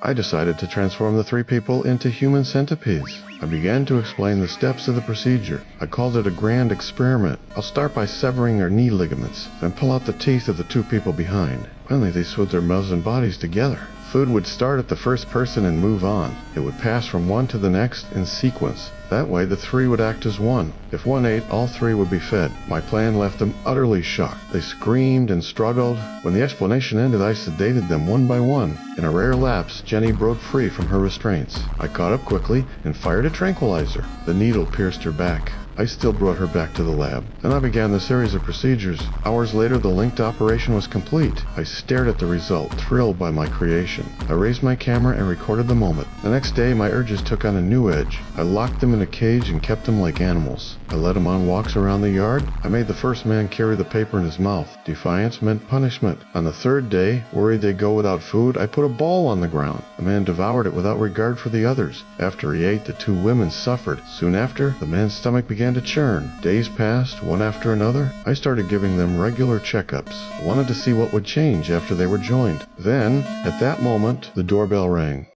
I decided to transform the three people into human centipedes. I began to explain the steps of the procedure. I called it a grand experiment. I'll start by severing their knee ligaments, then pull out the teeth of the two people behind. Finally, they sewed their mouths and bodies together. Food would start at the first person and move on. It would pass from one to the next in sequence. That way, the three would act as one. If one ate, all three would be fed. My plan left them utterly shocked. They screamed and struggled. When the explanation ended, I sedated them one by one. In a rare lapse, Jenny broke free from her restraints. I caught up quickly and fired a tranquilizer. The needle pierced her back. I still brought her back to the lab. Then I began the series of procedures. Hours later, the linked operation was complete. I stared at the result, thrilled by my creation. I raised my camera and recorded the moment. The next day, my urges took on a new edge. I locked them in a cage and kept them like animals. I led them on walks around the yard. I made the first man carry the paper in his mouth. Defiance meant punishment. On the third day, worried they'd go without food, I put a ball on the ground. The man devoured it without regard for the others. After he ate, the two women suffered. Soon after, the man's stomach began to churn. Days passed, one after another. I started giving them regular checkups. I wanted to see what would change after they were joined. Then, at that moment, the doorbell rang.